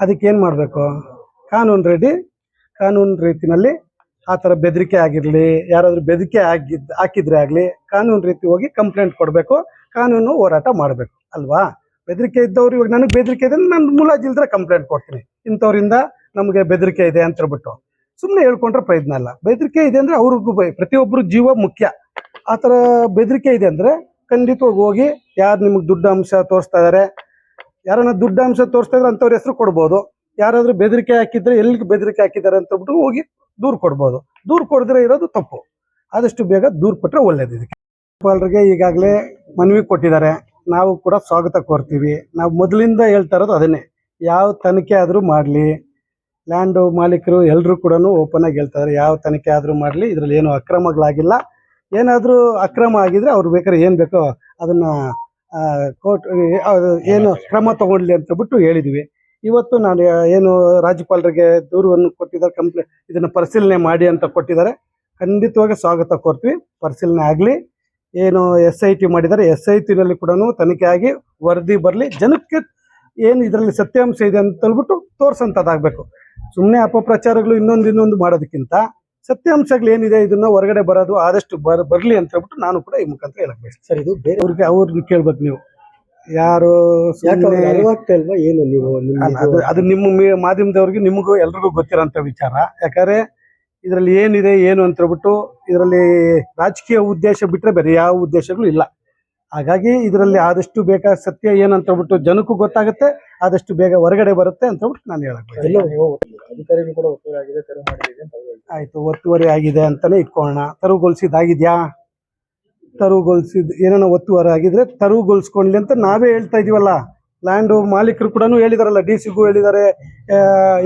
ಅದಕ್ಕೆ ಏನು ಮಾಡಬೇಕು, ಕಾನೂನು ರೀತಿನಲ್ಲಿ ಆ ಥರ ಬೆದರಿಕೆ ಆಗಿರಲಿ, ಯಾರಾದರೂ ಬೆದರಿಕೆ ಹಾಕಿದ್ರೆ ಆಗಲಿ ಕಾನೂನು ರೀತಿ ಹೋಗಿ ಕಂಪ್ಲೇಂಟ್ ಕೊಡಬೇಕು, ಕಾನೂನು ಹೋರಾಟ ಮಾಡಬೇಕು ಅಲ್ವಾ. ಬೆದರಿಕೆ ಇದ್ದವ್ರು, ಇವಾಗ ನನಗೆ ಬೆದರಿಕೆ ಇದೆ, ನಾನು ಮುಲಾಜಿಲ್ದ್ರೆ ಕಂಪ್ಲೇಂಟ್ ಕೊಡ್ತೀನಿ, ಇಂಥವ್ರಿಂದ ನಮಗೆ ಬೆದರಿಕೆ ಇದೆ ಅಂತ ಹೇಳ್ಬಿಟ್ಟು ಸುಮ್ಮನೆ ಹೇಳ್ಕೊಂಡ್ರೆ ಪ್ರಯೋಜನ ಅಲ್ಲ. ಬೆದರಿಕೆ ಇದೆ ಅಂದರೆ ಅವ್ರಿಗೂ ಪ್ರತಿಯೊಬ್ಬರು ಜೀವ ಮುಖ್ಯ. ಆ ಥರ ಬೆದರಿಕೆ ಇದೆ ಅಂದರೆ ಖಂಡಿತವಾಗಿ ಹೋಗಿ ಯಾರು ನಿಮಗೆ ದುಡ್ಡು ಅಂಶ ತೋರಿಸ್ತಾ ಇದ್ದಾರೆ, ಯಾರನ್ನ ದುಡ್ಡು ಅಂಶ ತೋರಿಸ್ತಾ ಇದ್ರೆ ಅಂಥವ್ರ ಹೆಸರು ಕೊಡ್ಬೋದು. ಯಾರಾದರೂ ಬೆದರಿಕೆ ಹಾಕಿದ್ರೆ ಎಲ್ಲಿಗೆ ಬೆದರಿಕೆ ಹಾಕಿದ್ದಾರೆ ಅಂತ ಹೇಳ್ಬಿಟ್ಟು ಹೋಗಿ ದೂರು ಕೊಡ್ಬೋದು. ದೂರು ಕೊಡದ್ರೆ ಇರೋದು ತಪ್ಪು. ಆದಷ್ಟು ಬೇಗ ದೂರು ಕೊಟ್ಟರೆ ಒಳ್ಳೇದು. ಇದಕ್ಕೆ ರಾಜ್ಯಪಾಲರಿಗೆ ಈಗಾಗಲೇ ಮನವಿ ಕೊಟ್ಟಿದ್ದಾರೆ, ನಾವು ಕೂಡ ಸ್ವಾಗತ ಕೋರ್ತೀವಿ. ನಾವು ಮೊದಲಿಂದ ಹೇಳ್ತಾ ಇರೋದು ಅದನ್ನೇ, ಯಾವ ತನಿಖೆ ಆದರೂ ಮಾಡಲಿ, ಲ್ಯಾಂಡ್ ಮಾಲೀಕರು ಎಲ್ಲರೂ ಕೂಡ ಓಪನ್ ಆಗಿ ಹೇಳ್ತಾರೆ, ಯಾವ ತನಿಖೆ ಆದರೂ ಮಾಡಲಿ, ಇದರಲ್ಲಿ ಏನು ಅಕ್ರಮಗಳಾಗಿಲ್ಲ. ಏನಾದರೂ ಅಕ್ರಮ ಆಗಿದ್ರೆ ಅವ್ರು ಬೇಕಾದ್ರೆ ಏನು ಬೇಕೋ ಅದನ್ನು ಕೋರ್ಟ್ ಏನು ಕ್ರಮ ತಗೊಳ್ಳಿ ಅಂತ ಬಿಟ್ಟು ಹೇಳಿದ್ವಿ. ಇವತ್ತು ನಾನು ಏನು ರಾಜ್ಯಪಾಲರಿಗೆ ದೂರನ್ನು ಕೊಟ್ಟಿದ್ದಾರೆ, ಇದನ್ನು ಪರಿಶೀಲನೆ ಮಾಡಿ ಅಂತ ಕೊಟ್ಟಿದ್ದಾರೆ. ಖಂಡಿತವಾಗಿ ಸ್ವಾಗತ ಕೋರ್ತೀವಿ. ಪರಿಶೀಲನೆ ಆಗಲಿ. ಏನು SIT ಮಾಡಿದ್ದಾರೆ, SITನಲ್ಲಿ ಕೂಡ ತನಿಖೆ ಆಗಿ ವರದಿ ಬರಲಿ. ಜನಕ್ಕೆ ಏನು ಇದರಲ್ಲಿ ಸತ್ಯಾಂಶ ಇದೆ ಅಂತ ಹೇಳ್ಬಿಟ್ಟು ತೋರ್ಸಂಥದ್ದಾಗಬೇಕು. ಸುಮ್ಮನೆ ಅಪಪ್ರಚಾರಗಳು ಇನ್ನೊಂದು ಮಾಡೋದಕ್ಕಿಂತ ಸತ್ಯಾಂಶಗಳು ಏನಿದೆ ಇದನ್ನ ಹೊರಗಡೆ ಬರೋದು ಆದಷ್ಟು ಬರಲಿ ಅಂತ ಹೇಳ್ಬಿಟ್ಟು ನಾನು ಕೂಡ ಈ ಮುಖಾಂತರ ಹೇಳಕ್ ಬಯಸ್ತೀನಿ. ಸರ್, ಇದು ಅವ್ರಿಗೆ ಕೇಳ್ಬೇಕು ನೀವು, ಯಾರು ಅಲ್ವಾ ಏನು ನೀವು ಅದು ನಿಮ್ಮ ಮಾಧ್ಯಮದವ್ರಿಗೆ ನಿಮಗೂ ಎಲ್ರಿಗೂ ಗೊತ್ತಿರೋಂಥ ವಿಚಾರ. ಯಾಕಂದ್ರೆ ಇದರಲ್ಲಿ ಏನಿದೆ ಏನು ಅಂತ ಹೇಳ್ಬಿಟ್ಟು ಇದರಲ್ಲಿ ರಾಜಕೀಯ ಉದ್ದೇಶ ಬಿಟ್ಟರೆ ಬೇರೆ ಯಾವ ಉದ್ದೇಶಗಳು ಇಲ್ಲ. ಹಾಗಾಗಿ ಇದರಲ್ಲಿ ಆದಷ್ಟು ಬೇಗ ಸತ್ಯ ಏನಂತ ಹೇಳ್ಬಿಟ್ಟು ಜನಕ್ಕೂ ಗೊತ್ತಾಗುತ್ತೆ, ಆದಷ್ಟು ಬೇಗ ಹೊರಗಡೆ ಬರುತ್ತೆ ಅಂತ ಹೇಳ್ಬಿಟ್ಟು ನಾನು ಆಯ್ತು. ಒತ್ತುವರಿ ಆಗಿದೆ ಅಂತಾನೆ ಇಟ್ಕೊಳ್ಳೋಣ. ತೆರವುಗೊಳಿಸಿದಾಗಿದ್ಯಾ, ಏನಾನ ಒತ್ತುವರಿ ಆಗಿದ್ರೆ ತೆರವುಗೊಳಿಸ್ಕೊಳ್ಳಿ ಅಂತ ನಾವೇ ಹೇಳ್ತಾ ಇದೀವಲ್ಲ. ಲ್ಯಾಂಡ್ ಮಾಲೀಕರು ಕೂಡ ಹೇಳಿದಾರಲ್ಲ, DC ಗೂ ಹೇಳಿದ್ದಾರೆ,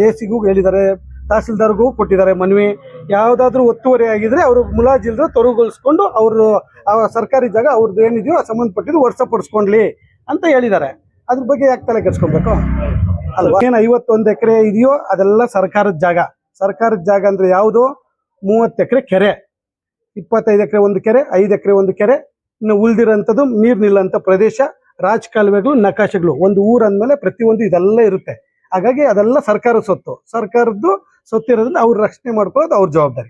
AC ಗೂ ಹೇಳಿದ್ದಾರೆ, ತಹಸೀಲ್ದಾರ್ಗೂ ಕೊಟ್ಟಿದ್ದಾರೆ ಮನವಿ. ಯಾವುದಾದ್ರೂ ಒತ್ತುವರಿ ಆಗಿದ್ರೆ ಅವರು ಮುಲಾಜಿಲ್ದ್ರೆ ತೆರವುಗೊಳಿಸ್ಕೊಂಡು ಅವರು ಸರ್ಕಾರಿ ಜಾಗ ಅವ್ರದ್ದು ಏನಿದೆಯೋ ಸಂಬಂಧಪಟ್ಟಿದ್ದು ವರ್ಷಪಡಿಸ್ಕೊಂಡ್ಲಿ ಅಂತ ಹೇಳಿದ್ದಾರೆ. ಅದ್ರ ಬಗ್ಗೆ ಯಾಕೆ ತಲೆ ಕೆಡಿಸ್ಕೊಬೇಕು ಅಲ್ವಾ. ಏನು 51 ಎಕರೆ ಇದೆಯೋ ಅದೆಲ್ಲ ಸರ್ಕಾರದ ಜಾಗ. ಸರ್ಕಾರದ ಜಾಗ ಅಂದ್ರೆ ಯಾವುದು? 30 ಎಕರೆ ಕೆರೆ, 25 ಎಕರೆ ಒಂದು ಕೆರೆ, 5 ಎಕರೆ ಒಂದು ಕೆರೆ, ಇನ್ನು ಉಳಿದಿರೋಂಥದ್ದು ನೀರು ನಿಲ್ಲಂಥ ಪ್ರದೇಶ, ರಾಜಕಾಲುವೆಗಳು, ನಕಾಶೆಗಳು. ಒಂದು ಊರು ಅಂದಮೇಲೆ ಪ್ರತಿಯೊಂದು ಇದೆಲ್ಲ ಇರುತ್ತೆ. ಹಾಗಾಗಿ ಅದೆಲ್ಲ ಸರ್ಕಾರದ ಸೊತ್ತು. ಸರ್ಕಾರದ್ದು ಸೊತ್ತು ಇರೋದ್ರಿಂದ ಅವ್ರು ರಕ್ಷಣೆ ಮಾಡ್ಕೊಳ್ಳೋದು ಅವ್ರ ಜವಾಬ್ದಾರಿ.